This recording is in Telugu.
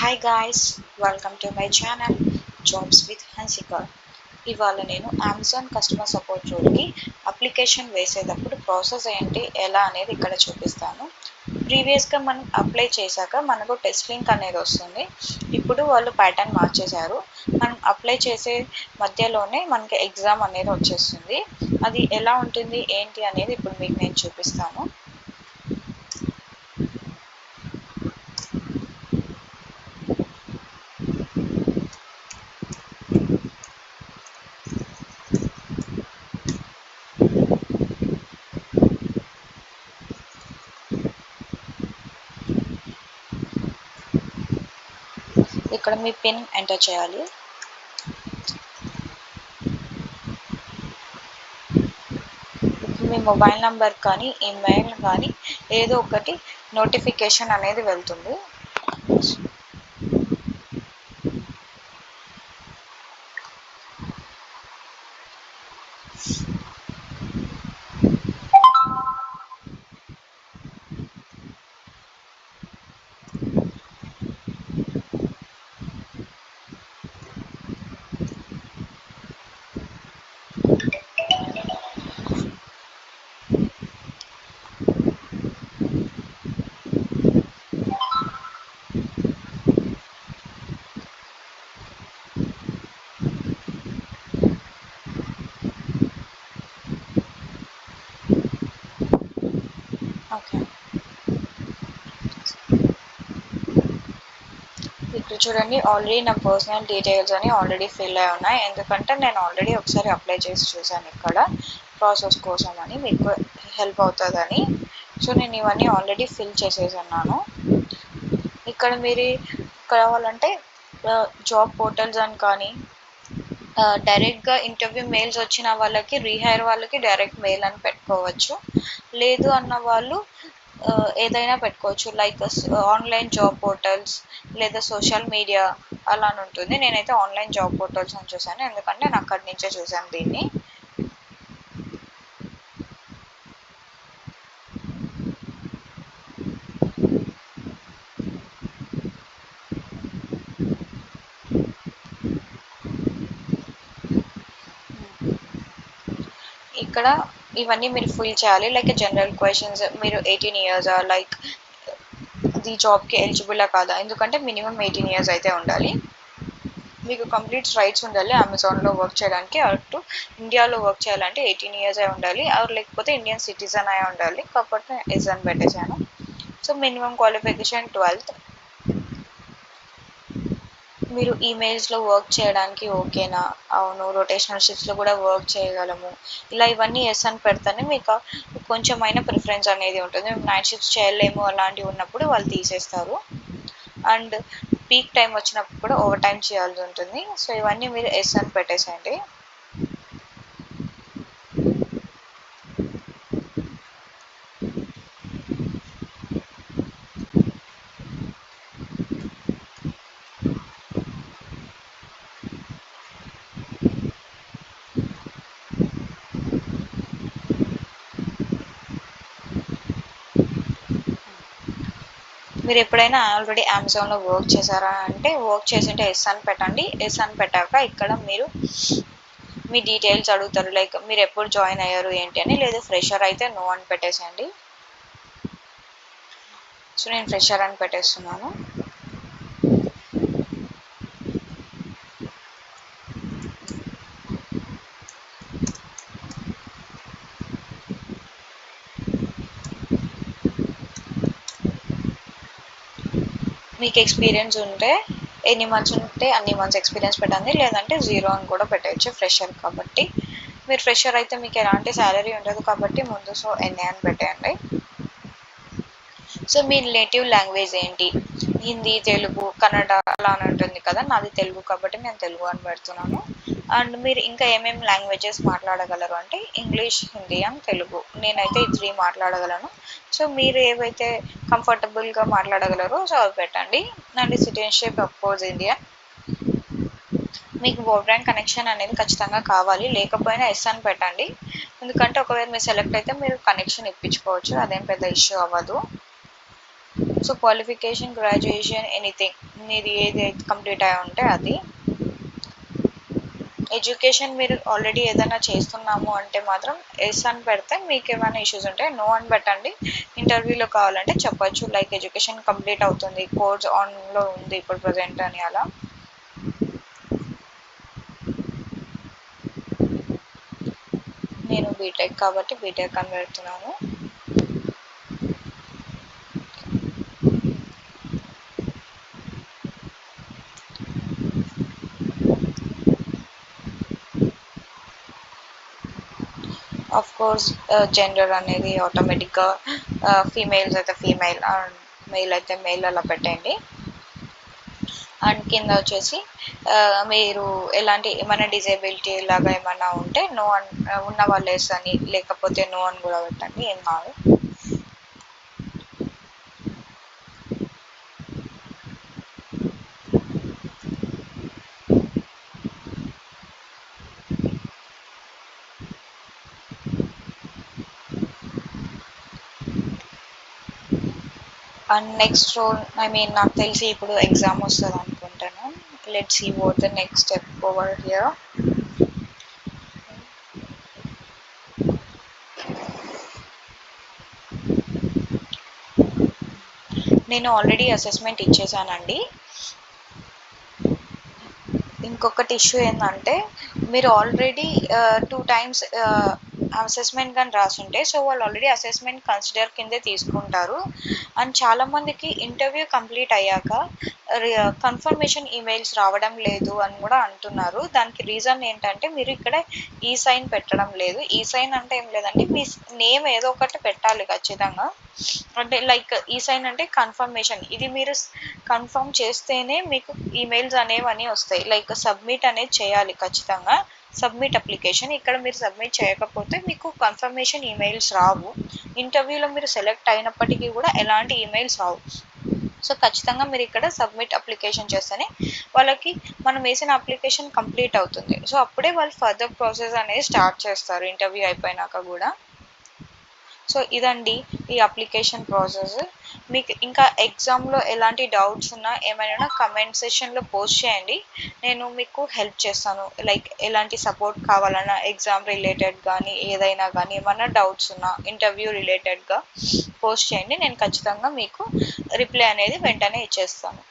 Hi guys, welcome to my channel jobs with Hansika. ఇవాళ నేను అమెజాన్ కస్టమర్ సపోర్ట్ రోల్కి అప్లికేషన్ వేసేటప్పుడు ప్రాసెస్ ఏంటి ఎలా అనేది ఇక్కడ చూపిస్తాను. ప్రీవియస్గా మనం అప్లై చేశాక మనకు టెస్ట్ లింక్ అనేది వస్తుంది. ఇప్పుడు వాళ్ళు ప్యాటర్న్ మార్చేశారు. మనం అప్లై చేసే మధ్యలోనే మనకి ఎగ్జామ్ అనేది వచ్చేస్తుంది. అది ఎలా ఉంటుంది ఏంటి అనేది ఇప్పుడు మీకు నేను చూపిస్తాను. ఇక్కడ మీ పిన్ ఎంటర్ చేయాలి. మీ మొబైల్ నంబర్ కానీ ఈమెయిల్ కానీ ఏదో ఒకటి నోటిఫికేషన్ అనేది వెళ్తుంది. ఓకే, ఇక్కడ చూడండి, ఆల్రెడీ నా పర్సనల్ డీటెయిల్స్ అని ఆల్రెడీ ఫిల్ అయి ఉన్నాయి. ఎందుకంటే నేను ఆల్రెడీ ఒకసారి అప్లై చేసి చూసాను ఇక్కడ ప్రాసెస్ కోసం అని, మీకు హెల్ప్ అవుతుందని. సో నేను ఇవన్నీ ఆల్రెడీ ఫిల్ చేసేసున్నాను. ఇక్కడ మీరు కావాలంటే జాబ్ పోర్టల్స్ అని కానీ డైరెక్ట్గా ఇంటర్వ్యూ మెయిల్స్ వచ్చిన వాళ్ళకి రీహైర్ వాళ్ళకి డైరెక్ట్ మెయిల్ అని పెట్టుకోవచ్చు. లేదు అన్న వాళ్ళు ఏదైనా పెట్టుకోవచ్చు, లైక్ ఆన్లైన్ జాబ్ పోర్టల్స్ లేదా సోషల్ మీడియా అలా అని ఉంటుంది. నేనైతే ఆన్లైన్ జాబ్ పోర్టల్స్ అని చూసాను, ఎందుకంటే నేను అక్కడి నుంచే చూసాను దీన్ని. ఇక్కడ ఇవన్నీ మీరు ఫిల్ చేయాలి. లైక్ జనరల్ క్వశ్చన్స్, మీరు 18 years లైక్ ఈ జాబ్కి ఎలిజిబుల్లా కాదా, ఎందుకంటే మినిమం 18 years అయితే ఉండాలి. మీకు కంప్లీట్ రైట్స్ ఉండాలి అమెజాన్లో వర్క్ చేయడానికి. అటు ఇండియాలో వర్క్ చేయాలంటే 18 years అయి ఉండాలి, లేకపోతే ఇండియన్ సిటిజన్ అయి ఉండాలి. కాబట్టి ఎస్ అని పెట్టేశాను. So minimum qualification 12th. మీరు ఈమెయిల్స్లో వర్క్ చేయడానికి ఓకేనా, అవును, రొటేషనల్ షిఫ్ట్స్లో కూడా వర్క్ చేయగలము, ఇలా ఇవన్నీ ఎస్ అని పెడితేనే మీకు కొంచెమైనా ప్రిఫరెన్స్ అనేది ఉంటుంది. నైట్ షిఫ్ట్స్ చేయలేము అలాంటివి ఉన్నప్పుడు వాళ్ళు తీసేస్తారు. అండ్ పీక్ టైం వచ్చినప్పుడు కూడా ఓవర్ టైం చేయాల్సి ఉంటుంది. సో ఇవన్నీ మీరు ఎస్ అని పెట్టేసేయండి. మీరు ఎప్పుడైనా ఆల్రెడీ అమెజాన్లో వర్క్ చేశారా అంటే, వర్క్ చేసింటే ఎస్ అని పెట్టండి. ఎస్ అని పెట్టాక ఇక్కడ మీరు మీ డీటెయిల్స్ అడుగుతారు, లైక్ మీరు ఎప్పుడు జాయిన్ అయ్యారు ఏంటి అని. లేదా ఫ్రెషర్ అయితే నో అని పెట్టేసేయండి. సో నేను ఫ్రెషర్ అని పెట్టేస్తున్నాను. మీకు ఎక్స్పీరియన్స్ ఉంటే ఎన్ని మంత్స్ ఉంటే అన్ని మంత్స్ ఎక్స్పీరియన్స్ పెట్టండి, లేదంటే 0 అని కూడా పెట్టవచ్చు ఫ్రెషర్ కాబట్టి. మీరు ఫ్రెషర్ అయితే మీకు ఎలాంటి శాలరీ ఉండదు కాబట్టి ముందు సో ఎన్ఏ అని పెట్టేయండి. సో మీ నేటివ్ లాంగ్వేజ్ ఏంటి, హిందీ, తెలుగు, కన్నడ అలా అని ఉంటుంది కదా. నాది తెలుగు కాబట్టి నేను తెలుగు అని పెడుతున్నాను. అండ్ మీరు ఇంకా ఏమేమి లాంగ్వేజెస్ మాట్లాడగలరు అంటే ఇంగ్లీష్, హిందీ అండ్ తెలుగు. నేనైతే ఈ 3 మాట్లాడగలను. సో మీరు ఏవైతే కంఫర్టబుల్గా మాట్లాడగలరో సో అవి పెట్టండి. And citizenship of course India. మీకు బ్రాడ్బ్యాండ్ కనెక్షన్ అనేది ఖచ్చితంగా కావాలి, లేకపోయినా ఎస్ అని పెట్టండి. ఎందుకంటే ఒకవేళ మీరు సెలెక్ట్ అయితే మీరు కనెక్షన్ ఇప్పించుకోవచ్చు, అదేం పెద్ద ఇష్యూ అవ్వదు. సో క్వాలిఫికేషన్, గ్రాడ్యుయేషన్, ఎనీథింగ్ మీది ఏదైతే కంప్లీట్ అయి ఉంటే అది. ఎడ్యుకేషన్ మీరు ఆల్రెడీ ఏదైనా చేస్తున్నాము అంటే మాత్రం ఎస్ అని పెడితే మీకు ఏమైనా ఇష్యూస్ ఉంటే నో అని పెట్టండి. ఇంటర్వ్యూలో కావాలంటే చెప్పొచ్చు లైక్ ఎడ్యుకేషన్ కంప్లీట్ అవుతుంది, కోర్స్ ఆన్లో ఉంది ఇప్పుడు ప్రజెంట్ అని. అలా నేను బీటెక్ కాబట్టి బీటెక్ అని పెడుతున్నాను. ఆఫ్ కోర్స్ జెండర్ అనేది ఆటోమేటిక్గా ఫీమేల్స్ అయితే ఫీమేల్, మెయిల్ అయితే మెయిల్ అలా పెట్టండి. అండ్ కింద వచ్చేసి మీరు ఎలాంటి ఏమైనా డిజేబిలిటీ లాగా ఏమైనా ఉంటే నో అని, ఉన్న వాళ్ళు ఎస్ అని, లేకపోతే నో అని కూడా పెట్టండి, ఏం కాదు. అండ్ నెక్స్ట్ రోల్ నాకు తెలిసి ఇప్పుడు ఎగ్జామ్ వస్తుంది అనుకుంటాను. Let's see what the next step over here. నేను ఆల్రెడీ అసెస్మెంట్ ఇచ్చేసానండి. ఇంకొకటి ఇష్యూ ఏంటంటే మీరు ఆల్రెడీ 2 టైమ్స్ అసెస్మెంట్ కానీ రాసుంటే సో వాళ్ళు ఆల్రెడీ అసెస్మెంట్ కన్సిడర్ కిందే తీసుకుంటారు. అండ్ చాలామందికి ఇంటర్వ్యూ కంప్లీట్ అయ్యాక కన్ఫర్మేషన్ ఈమెయిల్స్ రావడం లేదు అని కూడా అంటున్నారు. దానికి రీజన్ ఏంటంటే మీరు ఇక్కడ ఈ సైన్ పెట్టడం లేదు. ఈ సైన్ అంటే ఏం లేదండి, మీ నేమ్ ఏదో ఒకటి పెట్టాలి ఖచ్చితంగా. అంటే లైక్ ఈ సైన్ అంటే కన్ఫర్మేషన్, ఇది మీరు కన్ఫర్మ్ చేస్తేనే మీకు ఈమెయిల్స్ అనేవన్నీ వస్తాయి. లైక్ సబ్మిట్ అనేది చేయాలి ఖచ్చితంగా, సబ్మిట్ అప్లికేషన్. ఇక్కడ మీరు సబ్మిట్ చేయకపోతే మీకు కన్ఫర్మేషన్ ఈమెయిల్స్ రావు. ఇంటర్వ్యూలో మీరు సెలెక్ట్ అయినప్పటికీ కూడా ఎలాంటి ఈమెయిల్స్ రావు. సో ఖచ్చితంగా మీరు ఇక్కడ సబ్మిట్ అప్లికేషన్ చేస్తేనే వాళ్ళకి మనం వేసిన అప్లికేషన్ కంప్లీట్ అవుతుంది. సో అప్పుడే వాళ్ళు ఫర్దర్ ప్రాసెస్ అనేది స్టార్ట్ చేస్తారు ఇంటర్వ్యూ అయిపోయినాక కూడా. సో ఇదండి ఈ అప్లికేషన్ ప్రాసెస్. మీకు ఇంకా ఎగ్జామ్లో ఎలాంటి డౌట్స్ ఉన్నా ఏమైనా కమెంట్ సెషన్లో పోస్ట్ చేయండి, నేను మీకు హెల్ప్ చేస్తాను. లైక్ ఎలాంటి సపోర్ట్ కావాలన్నా ఎగ్జామ్ రిలేటెడ్ కానీ ఏదైనా కానీ ఏమైనా డౌట్స్ ఉన్నా ఇంటర్వ్యూ రిలేటెడ్గా పోస్ట్ చేయండి, నేను ఖచ్చితంగా మీకు రిప్లై అనేది వెంటనే ఇచ్చేస్తాను.